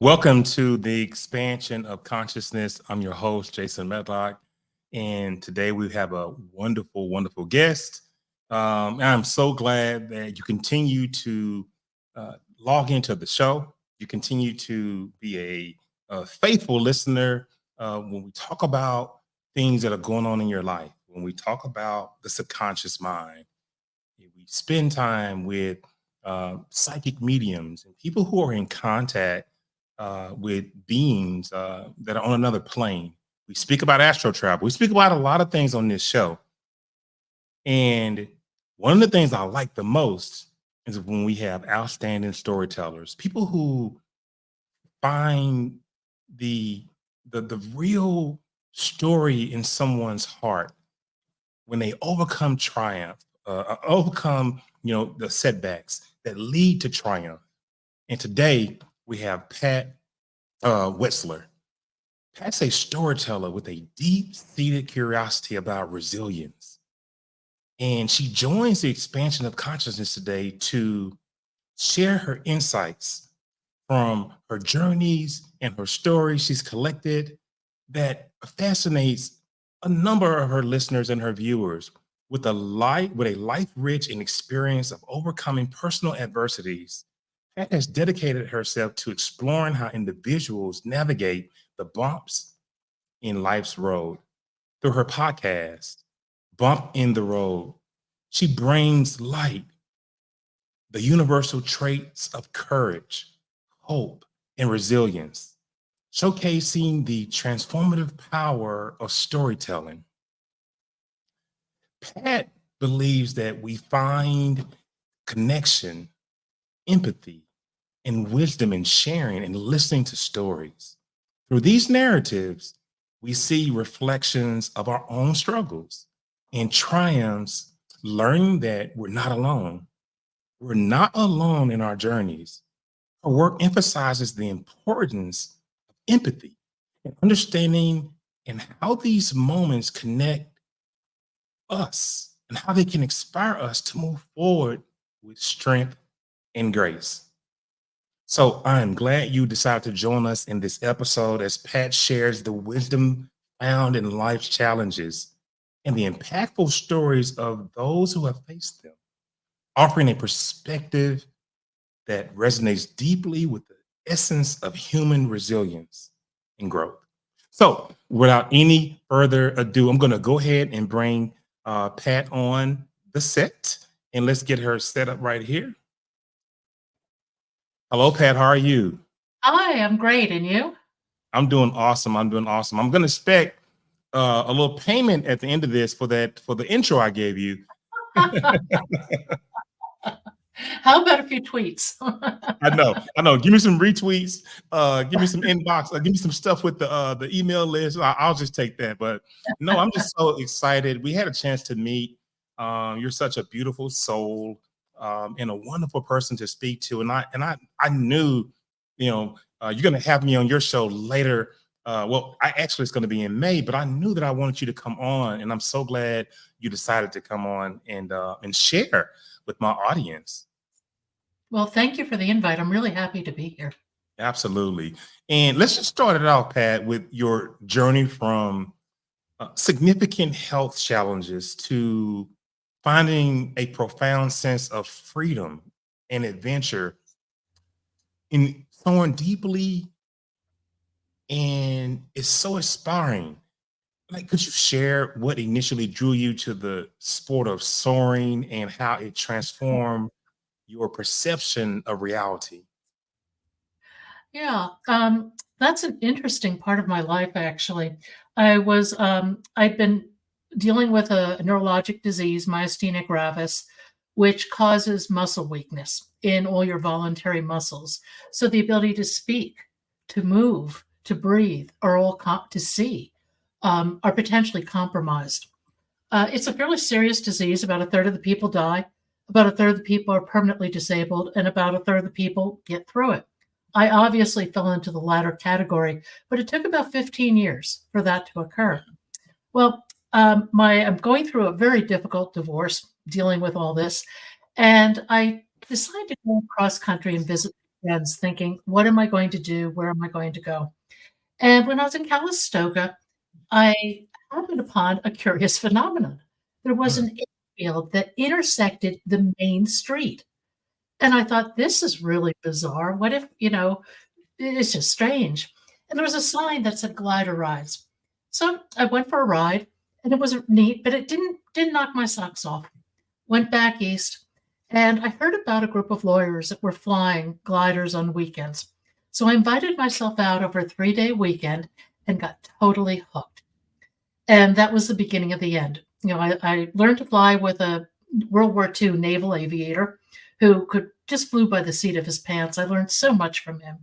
Welcome to the expansion of consciousness. I'm your host, Jason Medlock, and today we have a wonderful, wonderful guest. I'm so glad that you continue to log into the show. You continue to be a faithful listener when we talk about things that are going on in your life, when we talk about the subconscious mind. We spend time with psychic mediums and people who are in contact with beings that are on another plane. We speak about astro travel. We speak about a lot of things on this show. And one of the things I like the most is when we have outstanding storytellers, people who find the the real story in someone's heart when they overcome triumph, overcome the setbacks that lead to triumph. And today we have Pat Wetzel. Pat's a storyteller with a deep-seated curiosity about resilience. And she joins the expansion of consciousness today to share her insights from her journeys and her stories she's collected that fascinates a number of her listeners and her viewers with a life rich in experience of overcoming personal adversities. Pat has dedicated herself to exploring how individuals navigate the bumps in life's road. Through her podcast, Bump in the Road, she brings light, the universal traits of courage, hope, and resilience, showcasing the transformative power of storytelling. Pat believes that we find connection, empathy, and wisdom in sharing and listening to stories. Through these narratives, we see reflections of our own struggles and triumphs, learning that we're not alone. We're not alone in our journeys. Her work emphasizes the importance of empathy and understanding and how these moments connect us and how they can inspire us to move forward with strength and grace. So I'm glad you decided to join us in this episode as Pat shares the wisdom found in life's challenges and the impactful stories of those who have faced them, offering a perspective that resonates deeply with the essence of human resilience and growth. So without any further ado, I'm going to go ahead and bring Pat on the set, and let's get her set up right here. Hello, Pat. How are you? Hi, I'm great. And you? I'm doing awesome. I'm doing awesome. I'm going to expect a little payment at the end of this for the intro I gave you. How about a few tweets? I know. Give me some retweets. Give me some inbox. Give me some stuff with the email list. I'll just take that. But no, I'm just so excited. We had a chance to meet. You're such a beautiful soul and a wonderful person to speak to. And I knew, you're going to have me on your show later. Well, it's going to be in May, but I knew that I wanted you to come on, and I'm so glad you decided to come on and share with my audience. Well, thank you for the invite. I'm really happy to be here. Absolutely. And let's just start it off, Pat, with your journey from significant health challenges to finding a profound sense of freedom and adventure in someone deeply, and it's so inspiring. Like, could you share what initially drew you to the sport of soaring and how it transformed your perception of reality? Yeah, that's an interesting part of my life, actually. I'd been dealing with a neurologic disease, myasthenia gravis, which causes muscle weakness in all your voluntary muscles. So the ability to speak, to move, to breathe, are all to see, are potentially compromised. It's a fairly serious disease. About a third of the people die. About a third of the people are permanently disabled, and about a third of the people get through it. I obviously fell into the latter category, but it took about 15 years for that to occur. Well, I'm going through a very difficult divorce, dealing with all this, and I decided to go cross country and visit weekends thinking, what am I going to do? Where am I going to go? And when I was in Calistoga, I happened upon a curious phenomenon. There was Mm, an airfield that intersected the main street. And I thought, this is really bizarre. What if, it's just strange. And there was a sign that said glider rides. So I went for a ride and it was neat, but it didn't knock my socks off. Went back east and I heard about a group of lawyers that were flying gliders on weekends. So I invited myself out over a 3-day weekend and got totally hooked. And that was the beginning of the end. I learned to fly with a World War II naval aviator who could just flew by the seat of his pants. I learned so much from him.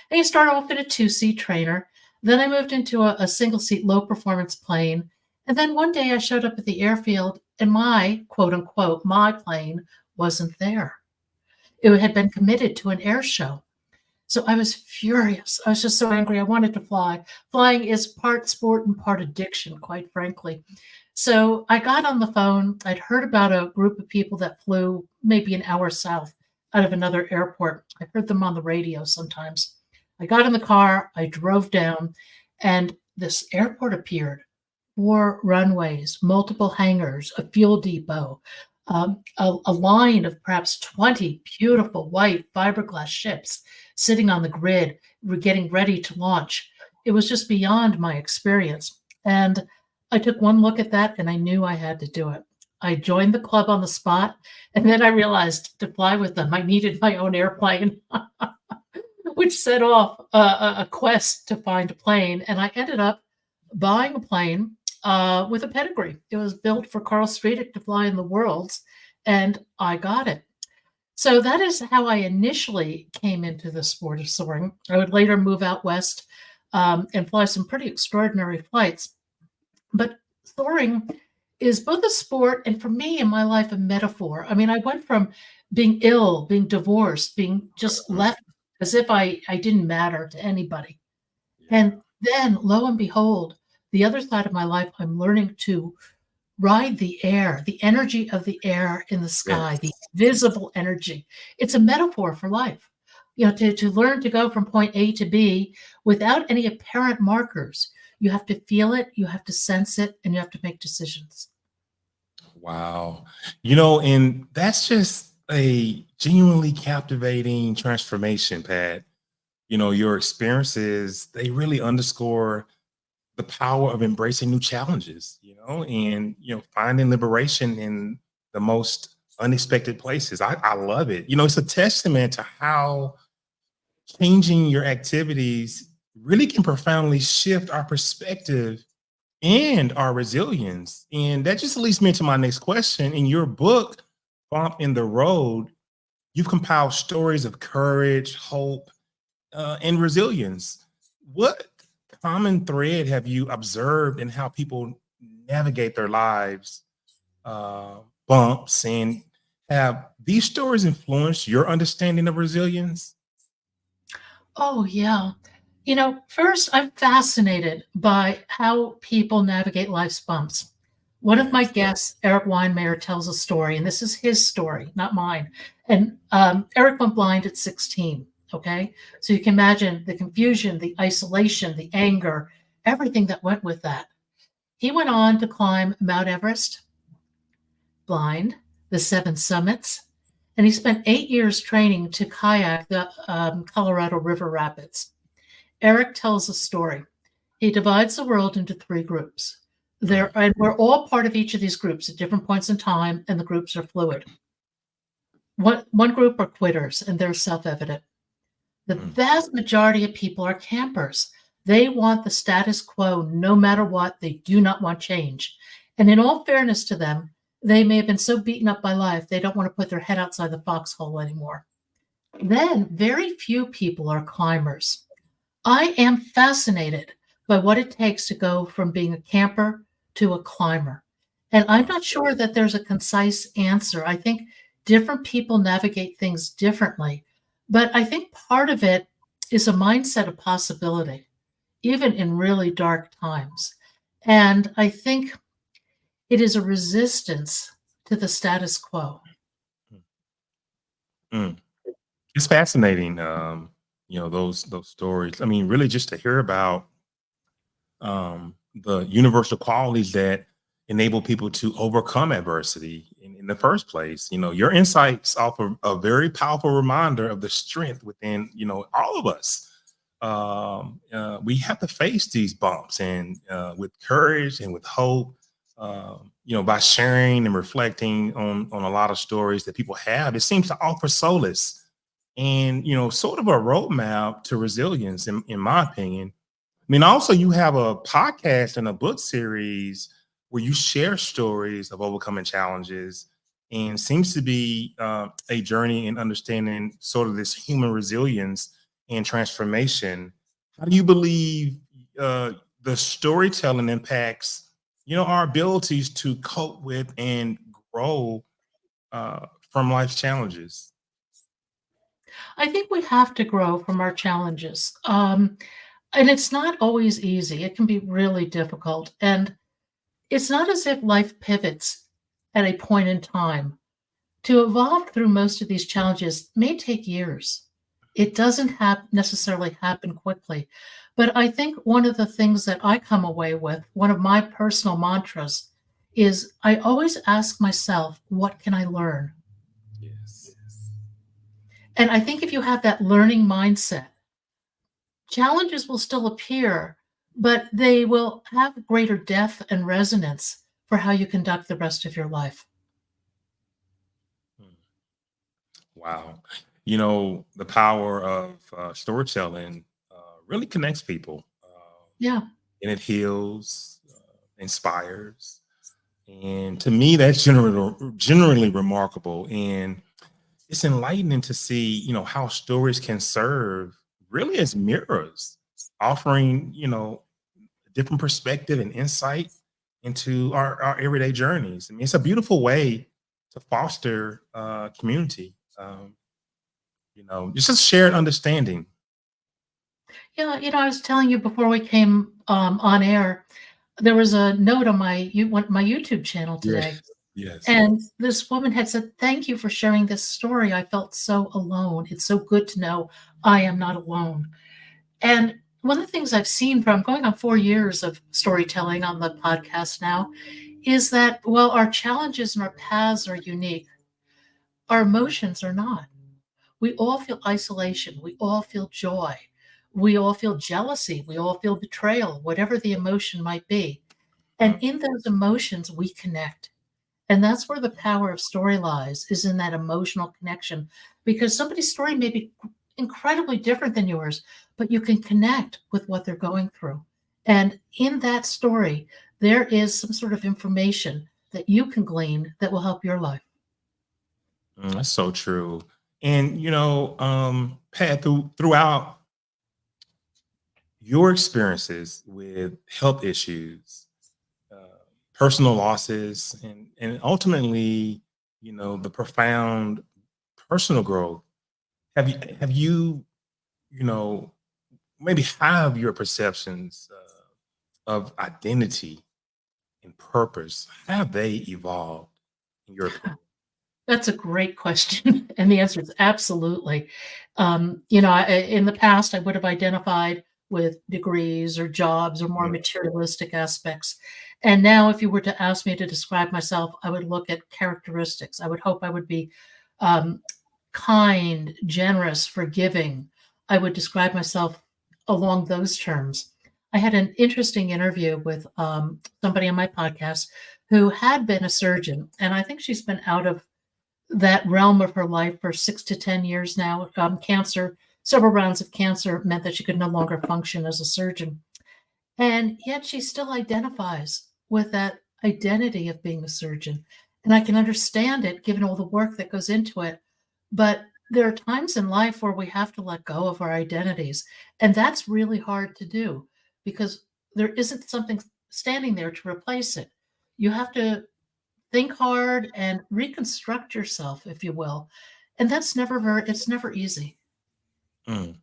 And he started off in a two-seat trainer. Then I moved into a single-seat low-performance plane. And then one day I showed up at the airfield and my, quote unquote, my plane wasn't there. It had been committed to an air show. So I was furious. I was just so angry. I wanted to fly. Flying is part sport and part addiction, quite frankly. So I got on the phone. I'd heard about a group of people that flew maybe an hour south out of another airport. I heard them on the radio sometimes. I got in the car, I drove down, and this airport appeared. 4 runways, multiple hangars, a fuel depot, a line of perhaps 20 beautiful white fiberglass ships sitting on the grid, getting ready to launch. It was just beyond my experience. And I took one look at that and I knew I had to do it. I joined the club on the spot. And then I realized to fly with them, I needed my own airplane, which set off a quest to find a plane. And I ended up buying a plane with a pedigree. It was built for Carl Streetic to fly in the worlds, and I got it. So that is how I initially came into the sport of soaring. I would later move out west and fly some pretty extraordinary flights. But soaring is both a sport and for me in my life a metaphor. I mean, I went from being ill, being divorced, being just left as if I didn't matter to anybody. yeah. And then lo and behold, the other side of my life, I'm learning to ride the air, the energy of the air in the sky, the Yes. visible energy. It's a metaphor for life. To learn to go from point A to B without any apparent markers. You have to feel it, you have to sense it, and you have to make decisions. Wow. And that's just a genuinely captivating transformation, Pat. Your experiences, they really underscore the power of embracing new challenges, and finding liberation in the most unexpected places. I love it. It's a testament to how changing your activities really can profoundly shift our perspective and our resilience. And that just leads me to my next question. In your book, Bump in the Road, you've compiled stories of courage, hope, and resilience. What common thread have you observed in how people navigate their lives, bumps, and have these stories influenced your understanding of resilience? Oh, yeah. First, I'm fascinated by how people navigate life's bumps. One of my Yes. guests, Eric Weinmayer, tells a story, and this is his story, not mine. And Eric went blind at 16. Okay. So you can imagine the confusion, the isolation, the anger, everything that went with that. He went on to climb Mount Everest, blind, the seven summits, and he spent 8 years training to kayak the Colorado River Rapids. Eric tells a story. He divides the world into 3 groups. Mm, And we're all part of each of these groups at different points in time, and the groups are fluid. One group are quitters, and they're self-evident. The mm, vast majority of people are campers. They want the status quo no matter what. They do not want change. And in all fairness to them, they may have been so beaten up by life, they don't want to put their head outside the foxhole anymore. Then, very few people are climbers. I am fascinated by what it takes to go from being a camper to a climber. And I'm wow. not sure that there's a concise answer. I think different people navigate things differently. But I think part of it is a mindset of possibility, even in really dark times. And I think it is a resistance to the status quo. Mm. It's fascinating, those stories. I mean, really just to hear about the universal qualities that enable people to overcome adversity in the first place. Your insights offer a very powerful reminder of the strength within, all of us. We have to face these bumps and with courage and with hope. By sharing and reflecting on a lot of stories that people have, it seems to offer solace and sort of a roadmap to resilience, in my opinion. I mean, also you have a podcast and a book series where you share stories of overcoming challenges, and seems to be a journey in understanding sort of this human resilience and transformation. How do you believe uh, the storytelling impacts, our abilities to cope with and grow from life's challenges? I think we have to grow from our challenges. And it's not always easy. It can be really difficult. And it's not as if life pivots at a point in time. To evolve through most of these challenges may take years. It doesn't necessarily happen quickly. But I think one of the things that I come away with, one of my personal mantras, is I always ask myself, what can I learn? Yes. And I think if you have that learning mindset, challenges will still appear, but they will have greater depth and resonance for how you conduct the rest of your life. Wow. The power of storytelling really connects people, Yeah. and it heals, inspires. And to me, that's generally remarkable. And it's enlightening to see, how stories can serve really as mirrors, offering, a different perspective and insight into our everyday journeys. I mean, it's a beautiful way to foster community. It's just shared understanding. Yeah. I was telling you before we came on air, there was a note on my YouTube channel today. Yes. Yes. And this woman had said, "Thank you for sharing this story. I felt so alone. It's so good to know I am not alone." And one of the things I've seen from going on 4 years of storytelling on the podcast now is that while our challenges and our paths are unique, our emotions are not. We all feel isolation. We all feel joy. We all feel jealousy. We all feel betrayal, whatever the emotion might be. And Mm. in those emotions, we connect. And that's where the power of story lies, is in that emotional connection. Because somebody's story may be incredibly different than yours, but you can connect with what they're going through. And in that story, there is some sort of information that you can glean that will help your life. That's so true. And Pat, throughout your experiences with health issues, uh, personal losses, and ultimately, the profound personal growth, have you, you know, maybe have your perceptions of identity and purpose, have they evolved in your opinion? That's a great question. And the answer is absolutely. In the past, I would have identified with degrees or jobs or more Mm, materialistic aspects. And now, if you were to ask me to describe myself, I would look at characteristics. I would hope I would be um, kind, generous, forgiving. I would describe myself along those terms. I had an interesting interview with somebody on my podcast who had been a surgeon, and I think she's been out of that realm of her life for 6 to 10 years now. Cancer, several rounds of cancer meant that she could no longer function as a surgeon. And yet she still identifies with that identity of being a surgeon. And I can understand it given all the work that goes into it. But there are times in life where we have to let go of our identities. And that's really hard to do because there isn't something standing there to replace it. You have to think hard and reconstruct yourself, if you will. And it's never easy. mm.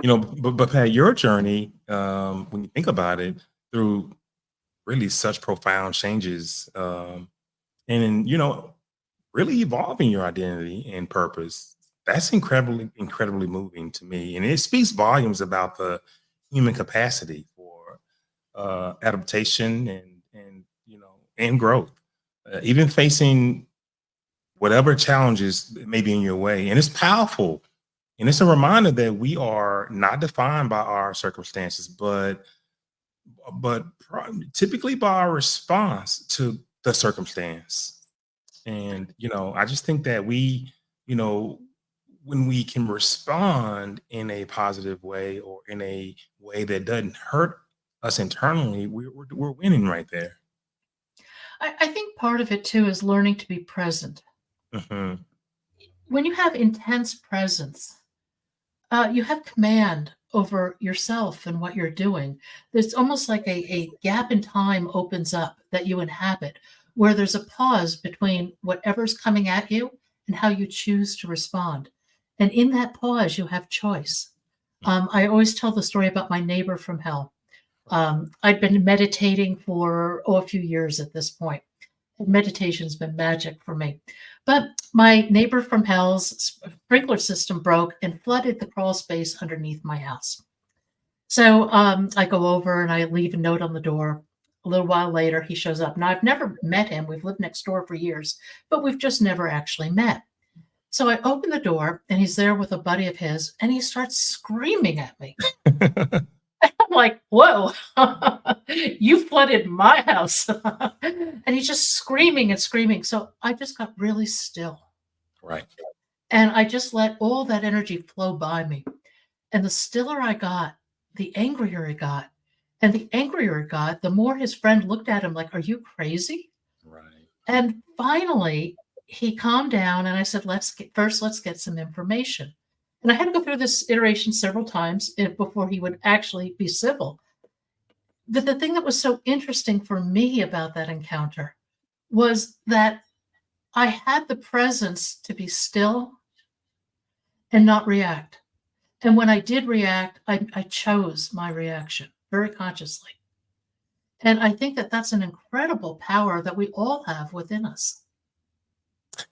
But Pat, your journey, when you think about it, through really such profound changes, and really evolving your identity and purpose. That's incredibly moving to me, and it speaks volumes about the human capacity for adaptation and and growth, even facing whatever challenges that may be in your way. And it's powerful, and it's a reminder that we are not defined by our circumstances, typically by our response to the circumstance. And I just think that you know when we can respond in a positive way or in a way that doesn't hurt us internally, we're winning right there. I think part of it too is learning to be present. Hmm. When you have intense presence, you have command over yourself and what you're doing. There's almost like a gap in time opens up that you inhabit, where there's a pause between whatever's coming at you and how you choose to respond. And in that pause, you have choice. I always tell the story about my neighbor from hell. I'd been meditating for a few years at this point. Meditation's been magic for me. But my neighbor from hell's sprinkler system broke and flooded the crawl space underneath my house. So I go over and I leave a note on the door. A little while later, he shows up. Now, I've never met him. We've lived next door for years, but we've just never actually met. So I open the door and he's there with a buddy of his and he starts screaming at me. I'm like, whoa, you flooded my house. And he's just screaming and screaming. So I just got really still. Right. And I just let all that energy flow by me. And the stiller I got, the angrier I got. And the angrier I got, the more his friend looked at him like, are you crazy? Right. And finally, he calmed down and I said, let's get some information. And I had to go through this iteration several times before he would actually be civil. But the thing that was so interesting for me about that encounter was that I had the presence to be still and not react. And when I did react, I chose my reaction very consciously. And I think that that's an incredible power that we all have within us.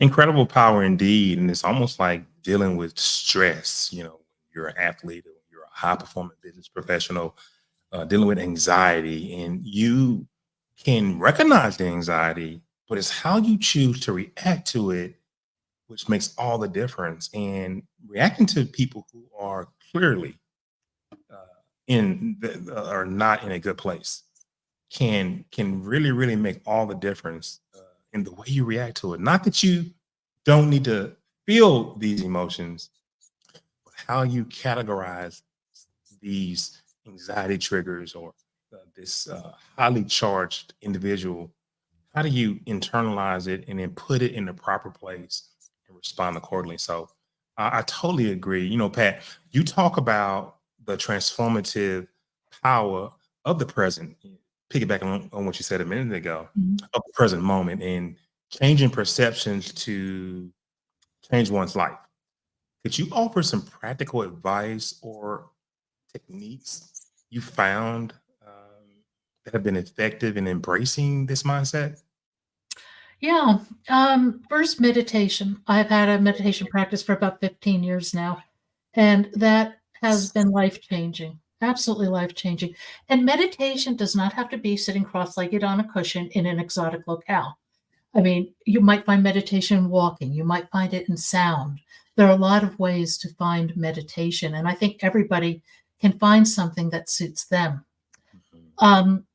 Incredible power indeed. And it's almost like dealing with stress. You're an athlete or you're a high performing business professional, dealing with anxiety, and you can recognize the anxiety, but it's how you choose to react to it, which makes all the difference. And reacting to people who are clearly are not in a good place can really make all the difference in the way you react to it. Not that you don't need to feel these emotions, but how you categorize these anxiety triggers or this highly charged individual. How do you internalize it and then put it in the proper place and respond accordingly? So I totally agree. Pat, you talk about the transformative power of the present, piggybacking on what you said a minute ago, Mhm. of the present moment and changing perceptions to change one's life. Could you offer some practical advice or techniques you found that have been effective in embracing this mindset? Yeah. First, meditation. I've had a meditation practice for about 15 years now, and that has been life changing, absolutely life changing. And meditation does not have to be sitting cross legged on a cushion in an exotic locale. I mean, you might find meditation walking, you might find it in sound. There are a lot of ways to find meditation, and I think everybody can find something that suits them. Mhm. Um,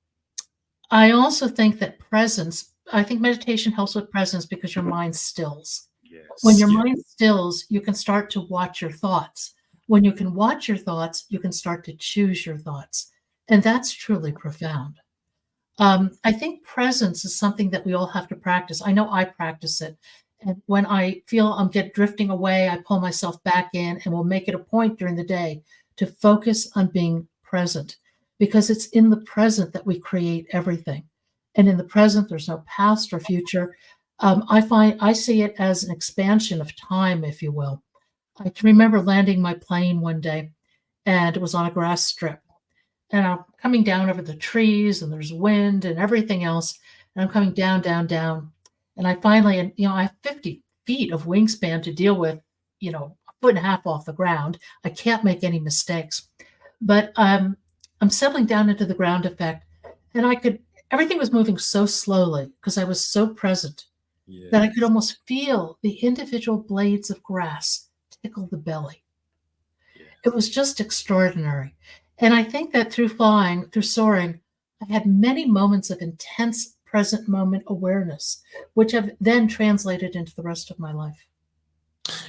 I also think that I think meditation helps with presence because your mind stills. When Yes. your Yeah. mind stills, you can start to watch your thoughts. When you can watch your thoughts, you can start to choose your thoughts. And that's truly profound. I think presence is something that we all have to practice. I know I practice it. And when I feel I'm get drifting away, I pull myself back in and will make it a point during the day to focus on being present because it's in the present that we create everything. And in the present, there's no past or future. I see it as an expansion of time, if you will. I can remember landing my plane one day and it was on a grass strip and I'm coming down over the trees and there's wind and everything else. And I'm coming down, down, down. And I finally, and I have 50 feet of wingspan to deal with, foot and a half off the ground. I can't make any mistakes. But I'm settling down into the ground effect, and everything was moving so slowly because I was so present that I could Yes. almost feel the individual blades of grass tickle the belly. It Yes. was just extraordinary. And I think that through flying, through soaring, I've had many moments of intense present moment awareness, which have then translated into the rest of my life.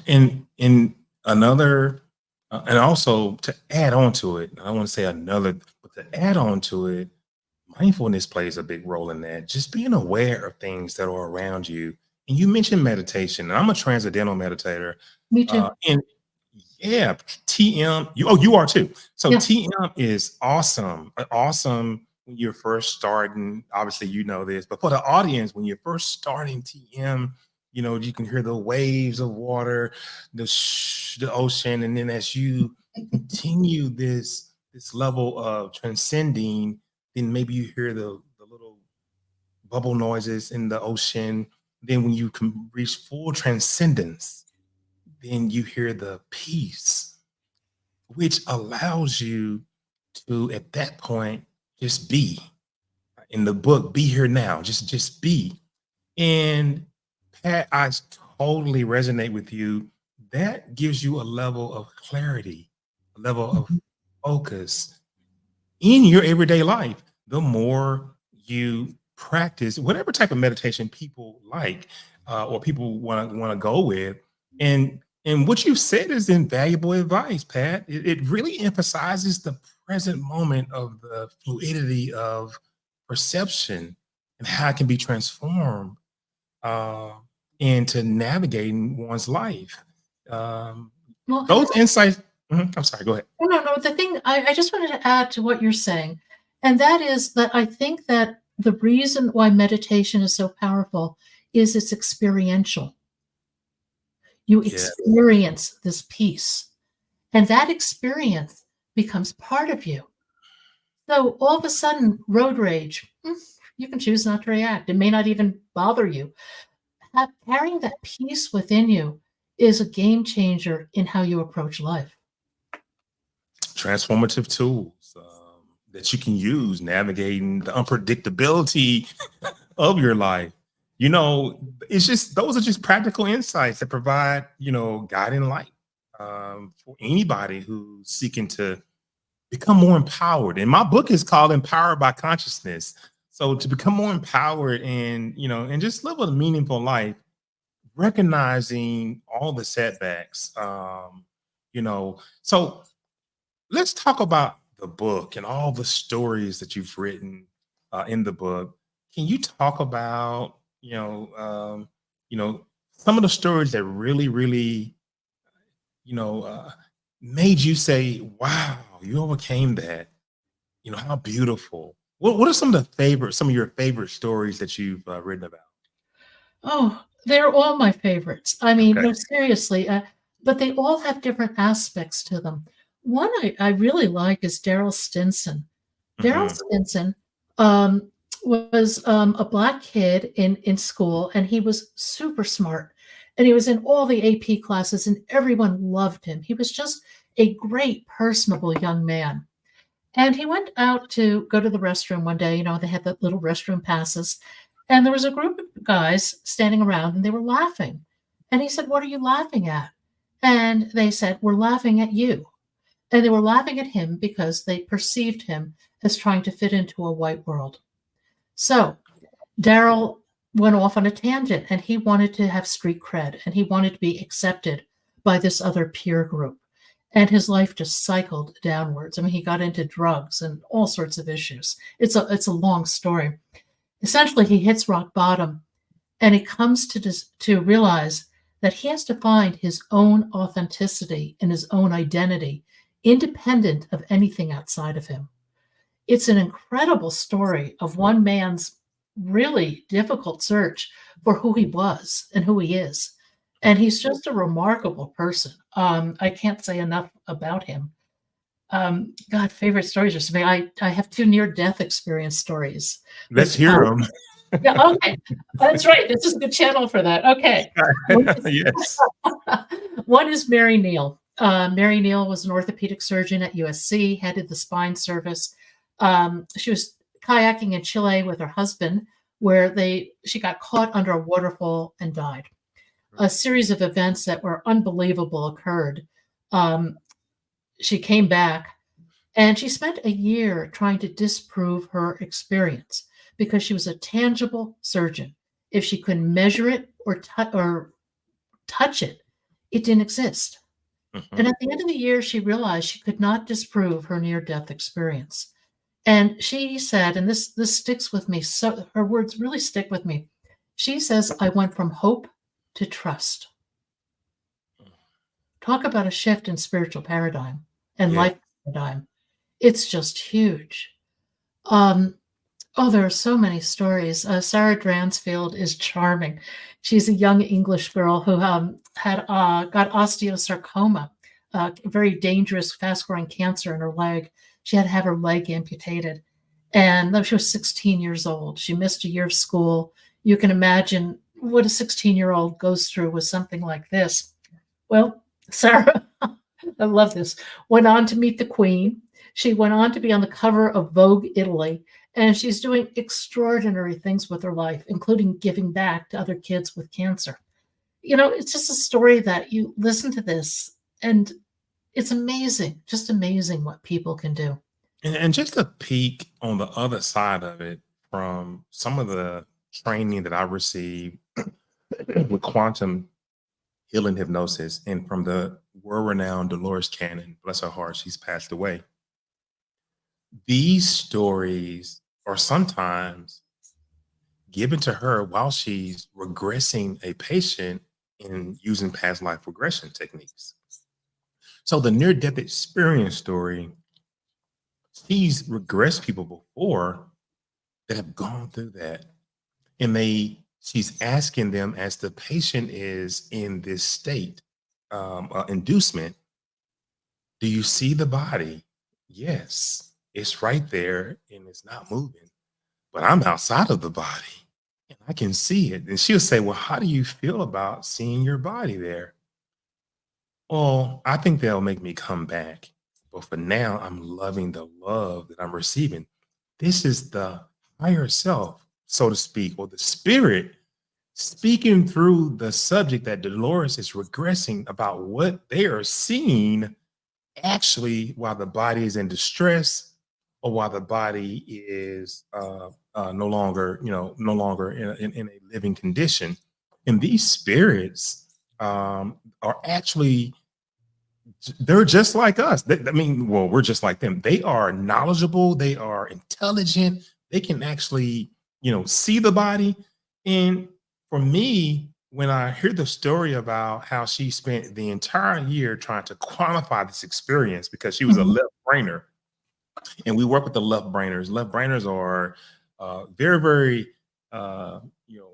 And in another, and also to add on to it, I don't want to say another, but to add on to it, mindfulness plays a big role in that. Just being aware of things that are around you. And you mentioned meditation. And I'm a transcendental meditator. Me too. And yeah, TM. You are too. So Yeah. TM is awesome. Awesome when you're first starting. Obviously, you know this, but for the audience, when you're first starting TM, you can hear the waves of water, the ocean, and then as you continue this level of transcending, then maybe you hear the little bubble noises in the ocean. Then when you can reach full transcendence, then you hear the peace, which allows you to, at that point, just be. In the book, be here now. Just be. And Pat, I totally resonate with you. That gives you a level of clarity, a level of Mhm. focus in your everyday life. The more you practice whatever type of meditation people like, or people want to go with, and what you've said is invaluable advice, Pat. It really emphasizes the present moment of the fluidity of perception and how it can be transformed, uh, into navigating one's life. Um, Well, and those insights. Mhm, I'm sorry. Go ahead. no. The thing I just wanted to add to what you're saying, and that is that I think that the reason why meditation is so powerful is it's experiential. You Yeah. experience this peace, and that experience becomes part of you. So all of a sudden, road rage, you can choose not to react. It may not even bother you. Carrying that peace within you is a game changer in how you approach life. Transformative tools, that you can use navigating the unpredictability of your life. It's just those are just practical insights that provide, guiding light, for anybody who's seeking to become more empowered. And my book is called Empowered by Consciousness. So to become more empowered and just live a meaningful life, recognizing all the setbacks, so let's talk about the book and all the stories that you've written, in the book. Can you talk about, some of the stories that really, really, you know, uh, made you say, "Wow, you overcame that." How beautiful. What are some of your favorite stories that you've, written about? Oh, they're all my favorites. I mean, Okay. no, seriously, but they all have different aspects to them. One I really like is Daryl Stinson. Daryl Hmm. Stinson was a black kid in school, and he was super smart. And he was in all the AP classes, and everyone loved him. He was just a great, personable young man. And he went out to go to the restroom one day. They had the little restroom passes. And there was a group of guys standing around and they were laughing. And he said, "What are you laughing at?" And they said, "We're laughing at you." And they were laughing at him because they perceived him as trying to fit into a white world. So Daryl went off on a tangent and he wanted to have street cred and he wanted to be accepted by this other peer group. And his life just cycled downwards. I mean, he got into drugs and all sorts of issues. It's a long story. Essentially, he hits rock bottom and he comes to realize that he has to find his own authenticity and his own identity, independent of anything outside of him. It's an incredible story of one man's really difficult search for who he was and who he is. And he's just a remarkable person. I can't say enough about him. God, favorite stories are something. I have two near death experience stories Let's with hear them. Yeah, okay. That's right. This is the channel for that. Okay. One is Yes. one is Mary Neal. Mary Neal was an orthopedic surgeon at USC, headed the spine service. She was kayaking in Chile with her husband, where she got caught under a waterfall and died. A series of events that were unbelievable occurred. Um, she came back and she spent a year trying to disprove her experience because she was a tangible surgeon. If she couldn't measure it or touch it, it didn't exist. And Mhm. at the end of the year, she realized she could not disprove her near death experience. And she said, and this sticks with me, so her words really stick with me. She says, I went from hope to trust. Talk about a shift in spiritual paradigm and Yeah. life paradigm. It's just huge. Um, oh, there are so many stories. Sarah Dransfield is charming. She's a young English girl who had got osteosarcoma, a very dangerous, fast-growing cancer in her leg. She had to have her leg amputated, and she was 16 years old. She missed a year of school. You can imagine what a 16-year-old goes through with something like this. Well, Sarah, I love this, went on to meet the Queen. She went on to be on the cover of Vogue Italy, and she's doing extraordinary things with her life, including giving back to other kids with cancer. It's just a story that you listen to this, and it's amazing, just amazing what people can do. And just a peek on the other side of it from some of the training that I received with quantum healing hypnosis and from the world renowned Dolores Cannon, bless her heart, she's passed away. These stories are sometimes given to her while she's regressing a patient in using past life regression techniques. So the near death experience story, she's regressed people before that have gone through that. And she's asking them as the patient is in this state, inducement, do you see the body? Yes, it's right there and it's not moving, but I'm outside of the body and I can see it. And she'll say, well, how do you feel about seeing your body there? Well, I think they'll make me come back. But for now, I'm loving the love that I'm receiving. This is the higher self, so to speak, or the spirit speaking through the subject that Dolores is regressing about what they are seeing actually while the body is in distress or while the body is no longer, no longer in a living condition. And these spirits are actually, they're just like us. I mean, well, we're just like them. They are knowledgeable. They are intelligent. They can actually, see the body. And for me, when I hear the story about how she spent the entire year trying to quantify this experience because she was a Mhm. left brainer, and we work with the left brainers. Left brainers are very, very, uh, you know,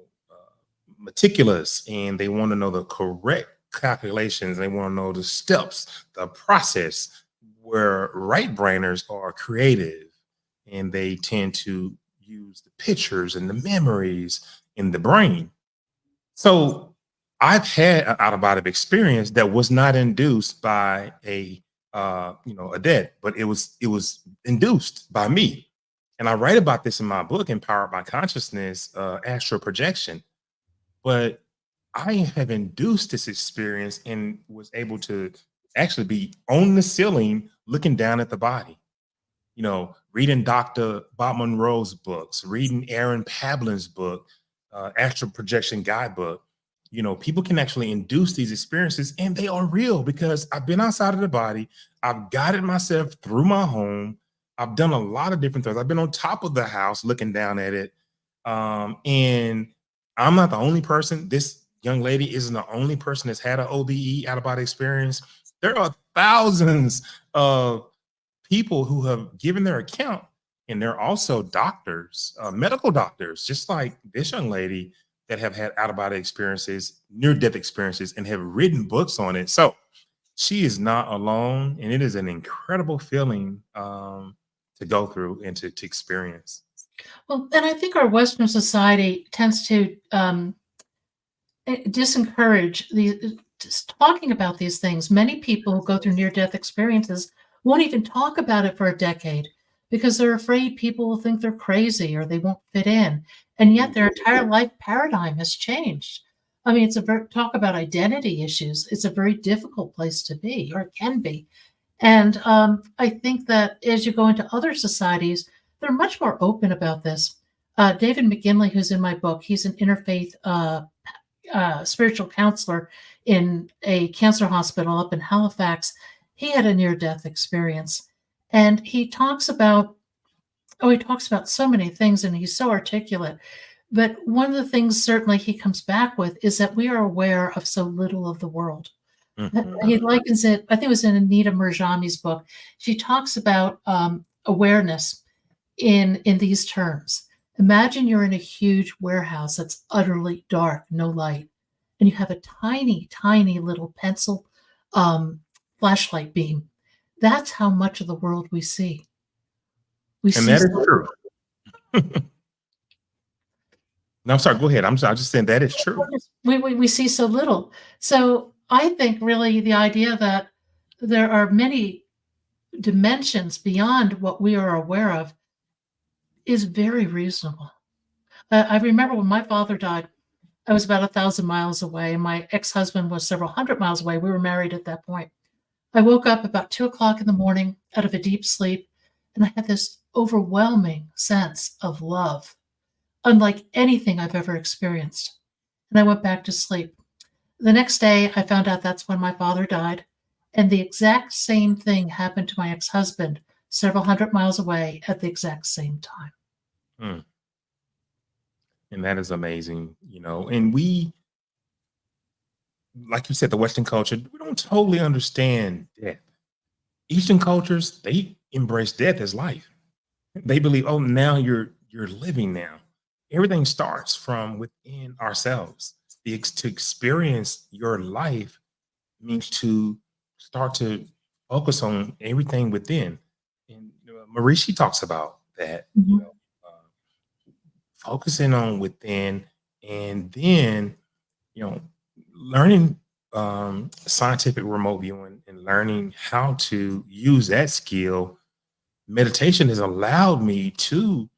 meticulous, and they want to know the correct calculations. They want to know the steps, the process. Where right brainers are creative, and they tend to use the pictures and the memories in the brain. So I've had an out of body experience that was not induced by a dead, but it was induced by me. And I write about this in my book, Empowered by Consciousness, Astral Projection. But I have induced this experience and was able to actually be on the ceiling looking down at the body, reading Dr. Bob Monroe's books, reading Aaron Pablin's book, Astral Projection Guidebook. People can actually induce these experiences and they are real because I've been outside of the body. I've guided myself through my home. I've done a lot of different things. I've been on top of the house looking down at it. And I'm not the only person. This young lady isn't the only person that's had an OBE, out of body experience. There are thousands of people who have given their account, and they're also doctors, medical doctors, just like this young lady, that have had out of body experiences, near death experiences, and have written books on it. So she is not alone, and it is an incredible feeling to go through and to experience. Well, and I think our Western society tends to disencourage just talking about these things. Many people who go through near-death experiences won't even talk about it for a decade because they're afraid people will think they're crazy or they won't fit in. And yet their entire life paradigm has changed. I mean, talk about identity issues. It's a very difficult place to be, or it can be. And I think that as you go into other societies, they're much more open about this. David McGinley, who's in my book, he's an interfaith spiritual counselor in a cancer hospital up in Halifax. He had a near-death experience, and he talks about so many things, and he's so articulate. But one of the things certainly he comes back with is that we are aware of so little of the world. He likens it, I think it was in Anita Murjami's book. She talks about awareness in these terms. Imagine you're in a huge warehouse that's utterly dark, no light, and you have a tiny, tiny little pencil flashlight beam. That's how much of the world we see. And that is true. No, I'm sorry. Go ahead. I'm just saying that is true. We see so little. So I think really the idea that there are many dimensions beyond what we are aware of is very reasonable. I remember when my father died, I was about 1,000 miles away, and my ex-husband was several hundred miles away. We were married at that point. I woke up about 2 o'clock in the morning out of a deep sleep, and I had this overwhelming sense of love, unlike anything I've ever experienced. And I went back to sleep. The next day, I found out that's when my father died, and the exact same thing happened to my ex-husband several hundred miles away at the exact same time. And that is amazing, and we, like you said, the Western culture, we don't totally understand death. Eastern cultures, they embrace death as life. They believe, oh, now you're living now. Everything starts from within ourselves. To experience your life means to start to focus on everything within. And Marishi talks about that, focusing on within, and then learning scientific remote viewing and learning how to use that skill. Meditation has allowed me to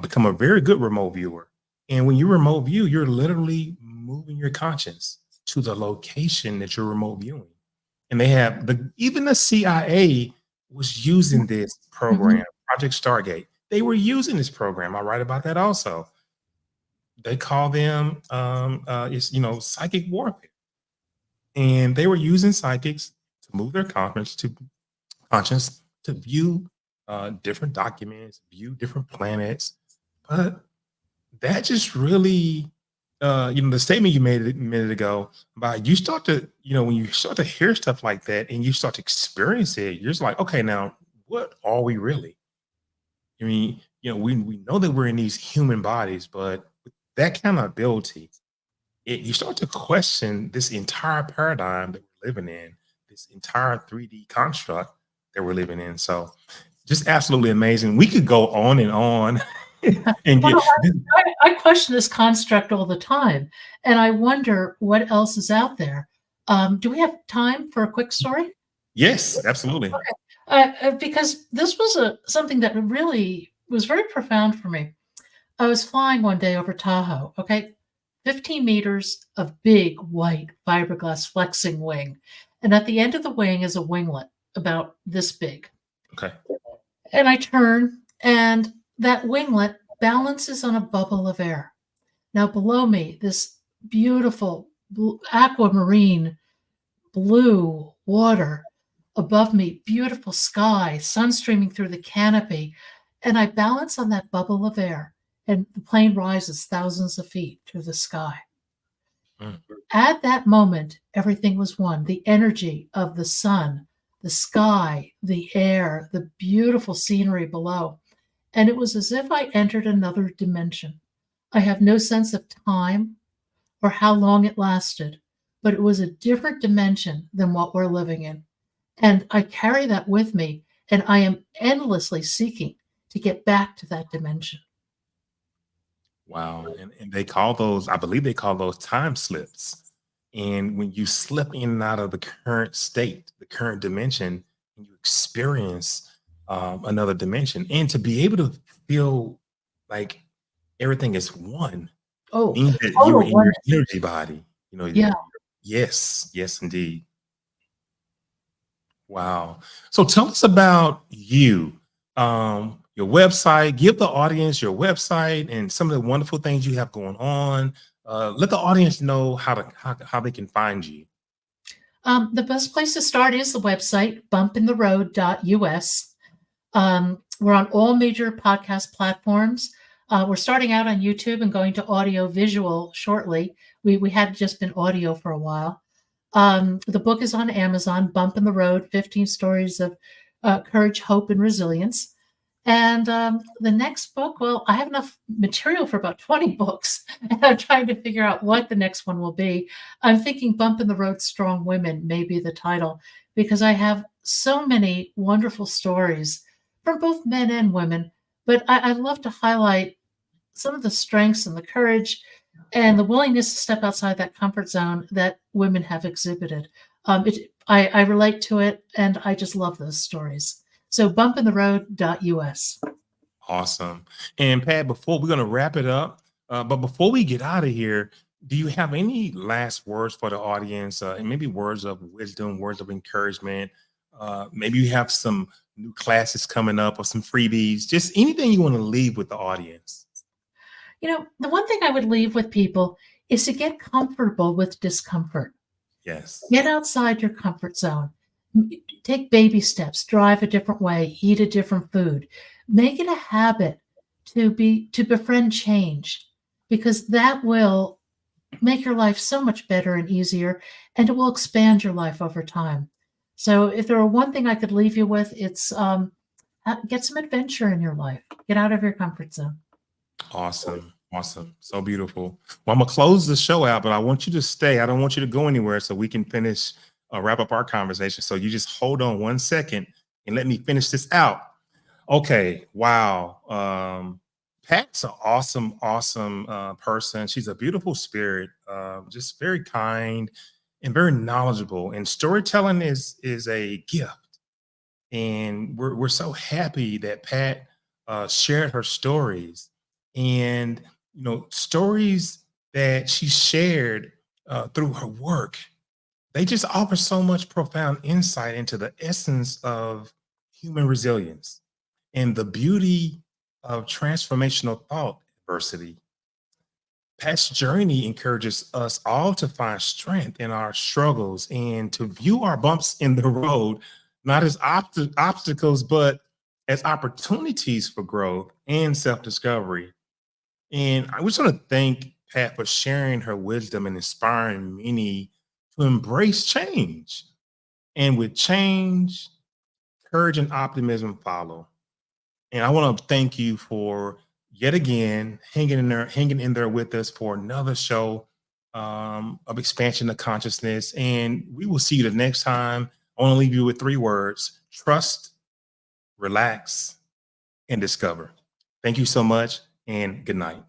become a very good remote viewer. And when you remote view, you're literally moving your conscience to the location that you're remote viewing. And they have even the CIA was using this program, Project Stargate. They were using this program. I write about that also. They call them psychic warfare. And they were using psychics to move their conscience to view different documents, view different planets. But that just really, the statement you made a minute ago about you start to, when you start to hear stuff like that and you start to experience it, you're just like, okay, now what are we really? I mean, we know that we're in these human bodies, but with that kind of ability, you start to question this entire paradigm that we're living in, this entire 3D construct that we're living in. So just absolutely amazing. We could go on and on. I question this construct all the time, and I wonder what else is out there. Do we have time for a quick story? Yes, absolutely. Okay. Because this was something that really was very profound for me. I was flying one day over Tahoe, 15 meters of big white fiberglass flexing wing. And at the end of the wing is a winglet about this big. Okay. And I turn, and that winglet balances on a bubble of air. Now below me, this beautiful aquamarine blue water. Above me, beautiful sky, sun streaming through the canopy. And I balance on that bubble of air, and the plane rises thousands of feet through the sky. At that moment, everything was one. The energy of the sun, the sky, the air, the beautiful scenery below. And it was as if I entered another dimension. I have no sense of time or how long it lasted, but it was a different dimension than what we're living in. And I carry that with me, and I am endlessly seeking to get back to that dimension. Wow. And they call those, I believe they call those time slips. And when you slip in and out of the current state, the current dimension, and you experience another dimension, and to be able to feel like everything is one Oh, means that you are total in your oneness. energy body. Yeah. Yes, yes, indeed. Wow. So tell us about you, your website. Give the audience your website and some of the wonderful things you have going on. Let the audience know how they can find you. The best place to start is the website, bumpintheroad.us. We're on all major podcast platforms. We're starting out on YouTube and going to audio visual shortly. We had just been audio for a while. The book is on Amazon, Bump in the Road, 15 Stories of Courage, Hope, and Resilience. And the next book, well, I have enough material for about 20 books, and I'm trying to figure out what the next one will be. I'm thinking Bump in the Road, Strong Women may be the title, because I have so many wonderful stories from both men and women. But I love to highlight some of the strengths and the courage and the willingness to step outside that comfort zone that women have exhibited. I relate to it, and I just love those stories. So bumpintheroad.us. Awesome. And Pat, before we're going to wrap it up, but before we get out of here, do you have any last words for the audience? And maybe words of wisdom, words of encouragement? Maybe you have some new classes coming up or some freebies, just anything you want to leave with the audience. The one thing I would leave with people is to get comfortable with discomfort. Yes. Get outside your comfort zone. Take baby steps, drive a different way, eat a different food. Make it a habit to befriend change, because that will make your life so much better and easier, and it will expand your life over time. So if there were one thing I could leave you with, it's get some adventure in your life. Get out of your comfort zone. Awesome. Awesome. So beautiful. Well, I'm going to close the show out, but I want you to stay. I don't want you to go anywhere so we can finish, wrap up our conversation. So you just hold on 1 second and let me finish this out. Okay. Wow. Pat's an awesome, awesome person. She's a beautiful spirit, just very kind and very knowledgeable. And storytelling is a gift. And we're so happy that Pat shared her stories, and stories that she shared through her work. They just offer so much profound insight into the essence of human resilience and the beauty of transformational thought adversity. Pat's journey encourages us all to find strength in our struggles and to view our bumps in the road not as obstacles, but as opportunities for growth and self discovery. And I just want to thank Pat for sharing her wisdom and inspiring many to embrace change. And with change, courage and optimism follow. And I want to thank you for yet again hanging in there with us for another show of expansion of consciousness. And we will see you the next time. I want to leave you with 3 words: trust, relax, and discover. Thank you so much, and good night.